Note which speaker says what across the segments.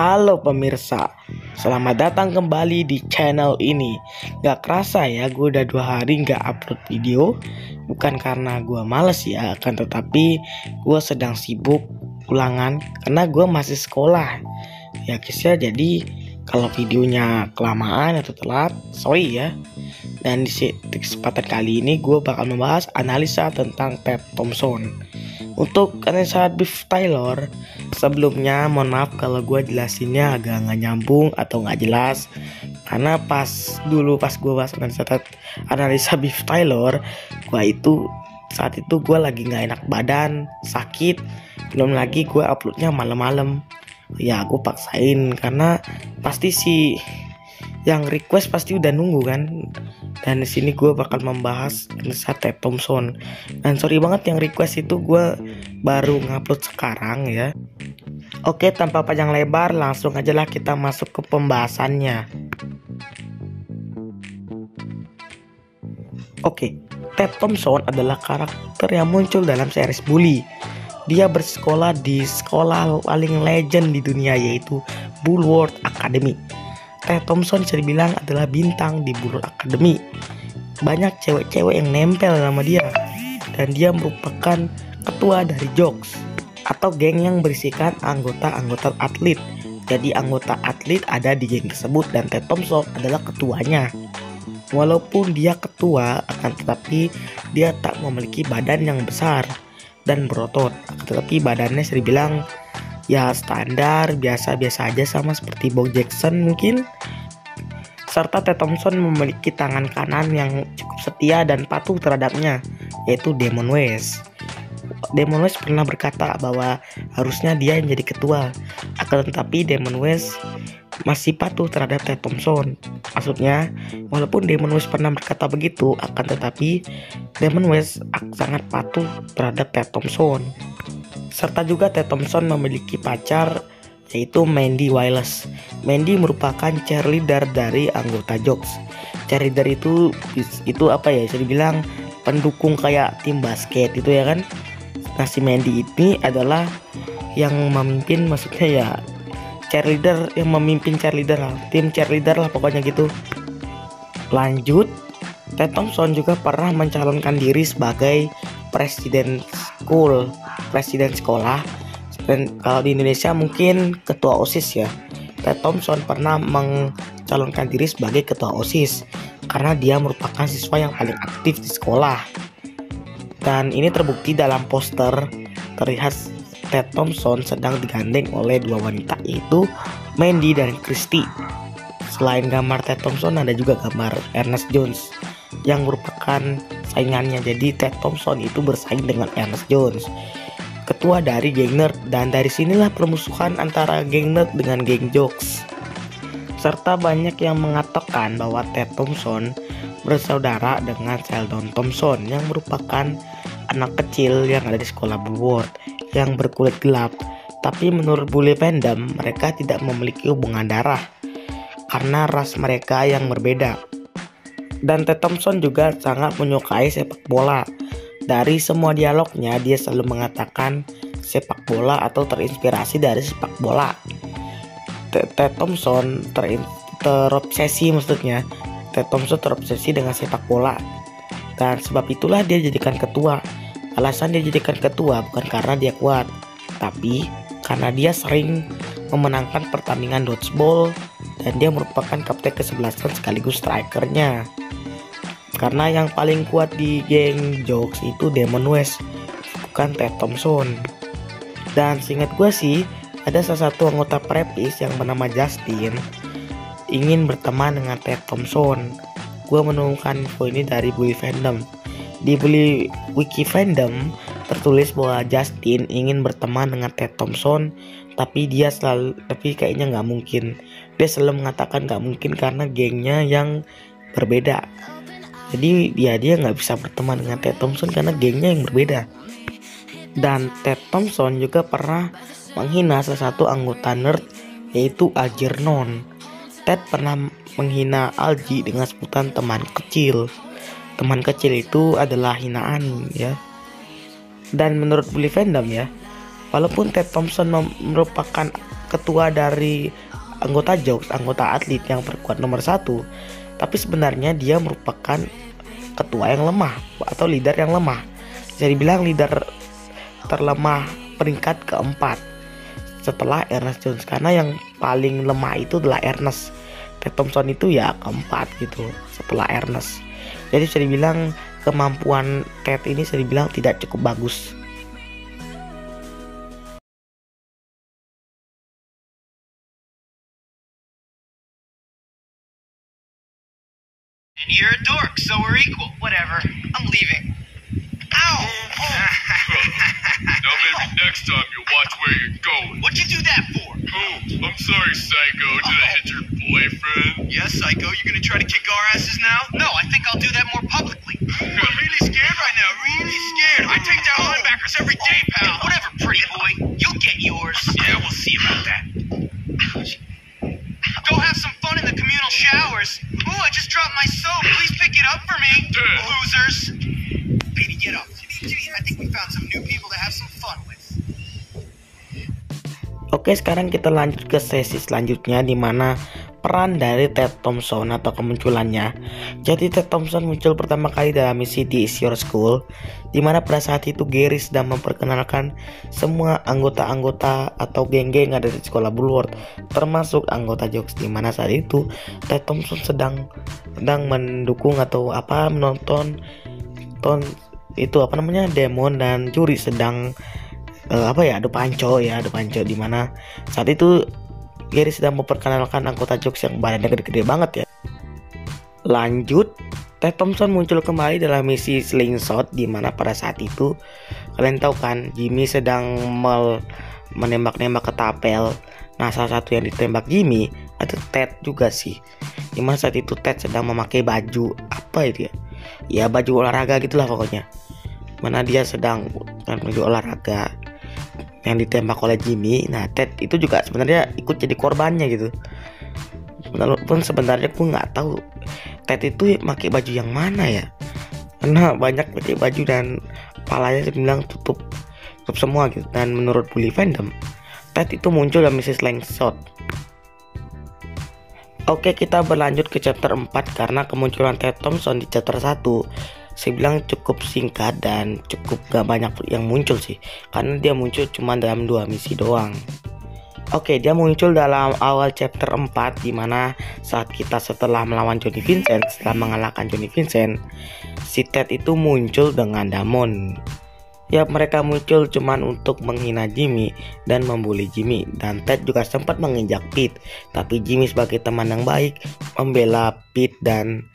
Speaker 1: Halo pemirsa, selamat datang kembali di channel ini. Gak kerasa ya, gue udah 2 hari gak upload video. Bukan karena gue males ya, akan tetapi gue sedang sibuk ulangan karena gue masih sekolah. Ya guys ya, jadi kalau videonya kelamaan atau telat, sorry ya. Dan di kesempatan kali ini gue bakal membahas analisa tentang Ted Thompson. Untuk analisa Beef Taylor, sebelumnya mohon maaf kalau gue jelasinnya agak nggak nyambung atau nggak jelas, karena pas gue bahas analisa Beef Taylor, saat itu gue lagi nggak enak badan, sakit, belum lagi gue uploadnya malam-malam. Ya gue paksain karena pasti sih yang request pasti udah nunggu kan. Dan di sini gue bakal membahas analisa Ted Thompson. Dan sorry banget yang request itu gue baru ngupload sekarang ya. Oke, tanpa panjang lebar langsung aja lah kita masuk ke pembahasannya. Oke, Ted Thompson adalah karakter yang muncul dalam series Bully. Dia bersekolah di sekolah paling legend di dunia, yaitu Bulworth Academy. Ted Thompson bisa dibilang adalah bintang di Bulworth Academy. Banyak cewek-cewek yang nempel sama dia. Dan dia merupakan ketua dari Jocks, atau geng yang berisikan anggota-anggota atlet. Jadi anggota atlet ada di geng tersebut dan Ted Thompson adalah ketuanya. Walaupun dia ketua, akan tetapi dia tak memiliki badan yang besar dan berotot. Tetapi badannya bisa dibilang ya standar, biasa-biasa aja, sama seperti Bo Jackson mungkin. Serta Ted Thompson memiliki tangan kanan yang cukup setia dan patuh terhadapnya, yaitu Damon West. Damon West pernah berkata bahwa harusnya dia yang jadi ketua, akan tetapi Damon West masih patuh terhadap Ted Thompson. Maksudnya, walaupun Damon West pernah berkata begitu, akan tetapi Damon West sangat patuh terhadap Ted Thompson. Serta juga Ted Thompson memiliki pacar, yaitu Mandy Wiles. Mandy merupakan cheerleader dari anggota Jocks. Cheerleader itu apa ya, bisa dibilang pendukung kayak tim basket itu ya kan. Nah, si Mandy ini adalah yang memimpin, maksudnya ya cheerleader, yang memimpin cheerleader lah, tim cheerleader lah pokoknya gitu. Lanjut, Ted Thompson juga pernah mencalonkan diri sebagai presiden sekolah. Dan kalau di Indonesia mungkin ketua OSIS ya. Ted Thompson pernah mencalonkan diri sebagai ketua OSIS karena dia merupakan siswa yang paling aktif di sekolah. Dan ini terbukti dalam poster, terlihat Ted Thompson sedang digandeng oleh 2 wanita, yaitu Mandy dan Christy. Selain gambar Ted Thompson, ada juga gambar Ernest Jones yang merupakan saingannya. Jadi Ted Thompson itu bersaing dengan Ernest Jones, ketua dari geng nerd, dan dari sinilah permusuhan antara geng nerd dengan geng Jocks. Serta banyak yang mengatakan bahwa Ted Thompson bersaudara dengan Sheldon Thompson yang merupakan anak kecil yang ada di sekolah Bulworth yang berkulit gelap. Tapi menurut Bully Fandom, mereka tidak memiliki hubungan darah karena ras mereka yang berbeda. Dan Ted Thompson juga sangat menyukai sepak bola. Dari semua dialognya, dia selalu mengatakan sepak bola atau terinspirasi dari sepak bola. Ted Thompson terobsesi, maksudnya Ted Thompson terobsesi dengan sepak bola. Dan sebab itulah dia jadikan ketua. Alasan dia jadikan ketua bukan karena dia kuat, tapi karena dia sering memenangkan pertandingan dodgeball dan dia merupakan kapten ke-11 sekaligus strikernya. Karena yang paling kuat di geng Jocks itu Damon West, bukan Ted Thompson. Dan seingat gue sih, ada salah satu anggota Prepis yang bernama Justin ingin berteman dengan Ted Thompson. Gue menemukan info ini dari Bully Fandom. Di Bully Wiki Fandom tertulis bahwa Justin ingin berteman dengan Ted Thompson, tapi kayaknya nggak mungkin. Dia selalu mengatakan nggak mungkin karena gengnya yang berbeda. Jadi dia nggak bisa berteman dengan Ted Thompson karena gengnya yang berbeda. Dan Ted Thompson juga pernah menghina salah satu anggota nerd, yaitu Algernon. Ted pernah menghina Algie dengan sebutan teman kecil. Teman kecil itu adalah hinaan ya. Dan menurut Bully Fandom ya, walaupun Ted Thompson merupakan ketua dari anggota Jokes, anggota atlet yang terkuat nomor 1, tapi sebenarnya dia merupakan ketua yang lemah atau leader yang lemah. Jadi bilang leader terlemah peringkat keempat setelah Ernest Jones, karena yang paling lemah itu adalah Ernest. Ted Thompson itu ya keempat gitu setelah Ernest. Jadi bisa dibilang kemampuan Ted ini bisa dibilang tidak cukup bagus.
Speaker 2: And you're a dork, so we're equal. Whatever. I'm leaving. Ow!
Speaker 3: Now maybe next time you'll watch where you're going.
Speaker 2: What'd you do that for?
Speaker 3: Oh, I'm sorry, Psycho. Did I hit your boyfriend?
Speaker 2: Yes, Psycho. You're gonna try to kick our asses now? No, I think I'll do that more publicly. I'm really scared right now. Really scared. I take down linebackers every day, pal. Whatever, pretty boy. You'll get yours. Yeah, we'll see about that. Go have some fun in the communal showers. Ooh, I just dropped my soap. Please pick it up for me.
Speaker 3: Dad.
Speaker 2: Losers. Baby, get up. I think we found some new people to have some fun with.
Speaker 1: Oke, sekarang kita lanjut ke sesi selanjutnya, di mana peran dari Ted Thompson atau kemunculannya. Jadi Ted Thompson muncul pertama kali dalam misi This Is Your School, di mana pada saat itu Gary sedang memperkenalkan semua anggota-anggota atau geng-geng ada di sekolah Bulworth, termasuk anggota Jokes, di mana saat itu Ted Thompson sedang mendukung atau menonton itu Demon dan Curi sedang adu panco di mana saat itu Gary sedang memperkenalkan anggota Jokes yang badannya gede-gede banget ya. Lanjut, Ted Thompson muncul kembali dalam misi Slingshot, di mana pada saat itu kalian tahu kan Jimmy sedang menembak-nembak ketapel. Nah, salah satu yang ditembak Jimmy itu Ted juga sih. Di mana saat itu Ted sedang memakai baju ya baju olahraga gitulah pokoknya. Mana dia sedang menuju olahraga yang ditembak oleh Jimmy. Nah, Ted itu juga sebenarnya ikut jadi korbannya gitu. Walaupun sebenarnya gue nggak tahu Ted itu pakai baju yang mana ya, karena banyak pakai baju dan kepalanya dibilang tutup semua gitu. Dan menurut Bully Fandom, Ted itu muncul dalam misi Slingshot. Oke, kita berlanjut ke chapter 4 karena kemunculan Ted Thompson di chapter 1 saya bilang cukup singkat dan cukup gak banyak yang muncul sih, karena dia muncul cuma dalam 2 misi doang. Oke, dia muncul dalam awal chapter 4, dimana saat kita setelah melawan Johnny Vincent, setelah mengalahkan Johnny Vincent, si Ted itu muncul dengan Damon. Ya, mereka muncul cuman untuk menghina Jimmy dan membuli Jimmy, dan Ted juga sempat menginjak Pete, tapi Jimmy sebagai teman yang baik membela Pete, dan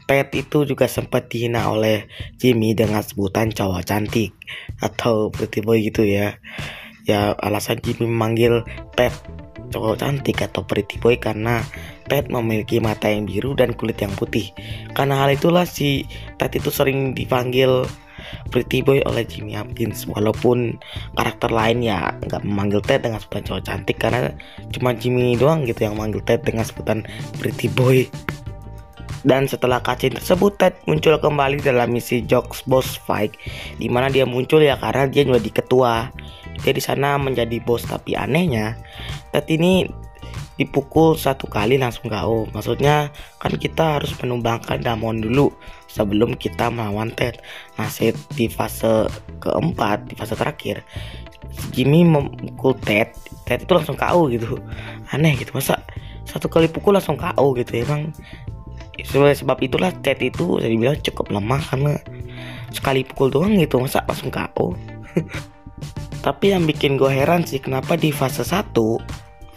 Speaker 1: Ted itu juga sempat dihina oleh Jimmy dengan sebutan cowok cantik atau pretty boy gitu ya. Ya, alasan Jimmy memanggil Ted cowok cantik atau pretty boy karena Ted memiliki mata yang biru dan kulit yang putih. Karena hal itulah si Ted itu sering dipanggil pretty boy oleh Jimmy Hopkins, walaupun karakter lain ya nggak memanggil Ted dengan sebutan cowok cantik, karena cuma Jimmy doang gitu yang memanggil Ted dengan sebutan pretty boy. Dan setelah cutscene tersebut, Ted muncul kembali dalam misi Jokes Boss Fight, di mana dia muncul ya karena dia jadi ketua. Dia di sana menjadi bos, tapi anehnya Ted ini dipukul 1 kali langsung KO. Maksudnya kan kita harus menumbangkan Damon dulu sebelum kita melawan Ted. Nah, di fase keempat, di fase terakhir, Jimmy memukul Ted itu langsung KO gitu. Aneh gitu, masa 1 kali pukul langsung KO gitu. Emang sebab itulah Ted itu saya bilang cukup lemah, karena sekali pukul doang gitu masa langsung KO. Tapi yang bikin gue heran sih, kenapa di fase 1,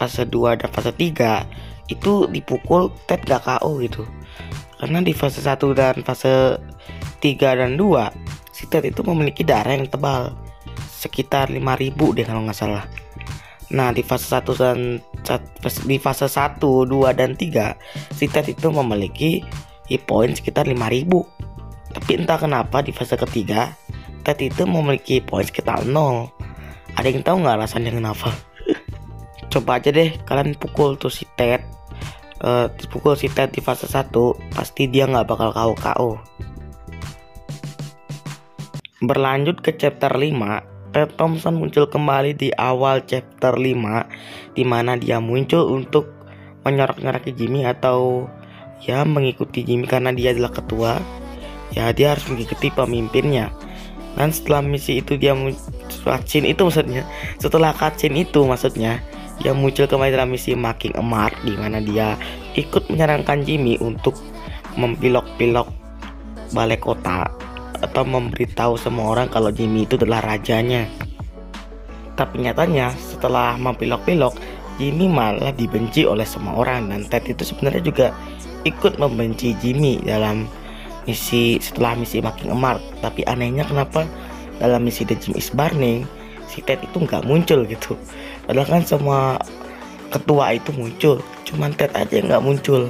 Speaker 1: fase 2 dan fase 3 itu dipukul Ted gak KO gitu. Karena di fase 1 dan fase 3 dan 2 si Ted itu memiliki darah yang tebal, sekitar 5.000 deh kalau nggak salah. Nah, di fase 1 dan di fase 1, 2 dan 3 si Ted itu memiliki hit point sekitar 5.000. Tapi entah kenapa di fase ketiga Ted itu memiliki point sekitar 0. Ada yang tahu nggak alasannya kenapa? Coba aja deh kalian pukul tuh si Ted, dipukul si Ted di fase 1, pasti dia nggak bakal KO. Berlanjut ke chapter 5, Ted Thompson muncul kembali di awal chapter 5, di mana dia muncul untuk menyorak-nyoraki Jimmy atau ya mengikuti Jimmy karena dia adalah ketua. Ya dia harus mengikuti pemimpinnya. Dan setelah misi itu setelah cutscene itu maksudnya dia muncul kembali dalam misi Making a Mark, di mana dia ikut menyarankan Jimmy untuk mempilok-pilok balai kota atau memberitahu semua orang kalau Jimmy itu adalah rajanya. Tapi nyatanya setelah mempilok-pilok, Jimmy malah dibenci oleh semua orang, dan Ted itu sebenarnya juga ikut membenci Jimmy dalam setelah misi Making a Mark. Tapi anehnya kenapa dalam misi The Gym is Burning si Ted itu nggak muncul gitu, padahal kan semua ketua itu muncul, cuman Ted aja yang nggak muncul.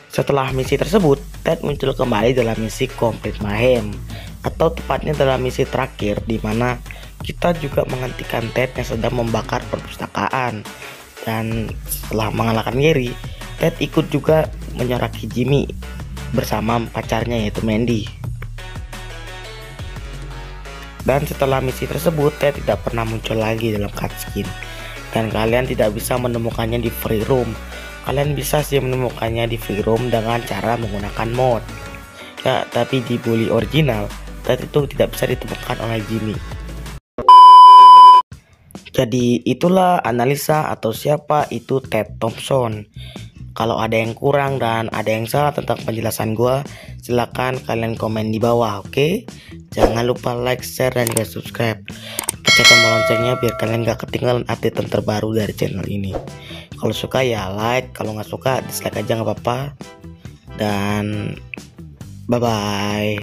Speaker 1: Setelah misi tersebut, Ted muncul kembali dalam misi Complete Mayhem, atau tepatnya dalam misi terakhir, di mana kita juga menghentikan Ted yang sedang membakar perpustakaan. Dan setelah mengalahkan Gary, Ted ikut juga menyoraki Jimmy bersama pacarnya yaitu Mandy. Dan setelah misi tersebut, Ted tidak pernah muncul lagi dalam cutscene, dan kalian tidak bisa menemukannya di free roam. Kalian bisa sih menemukannya di free roam dengan cara menggunakan mod ya, tapi di bully original Ted itu tidak bisa ditemukan oleh Jimmy. Jadi itulah analisa atau siapa itu Ted Thompson. Kalau ada yang kurang dan ada yang salah tentang penjelasan gua, silakan kalian komen di bawah, oke? Jangan lupa like, share, dan juga subscribe. Pencet tombol loncengnya biar kalian gak ketinggalan update terbaru dari channel ini. Kalau suka ya like, kalau nggak suka dislike aja nggak apa-apa. Dan bye bye.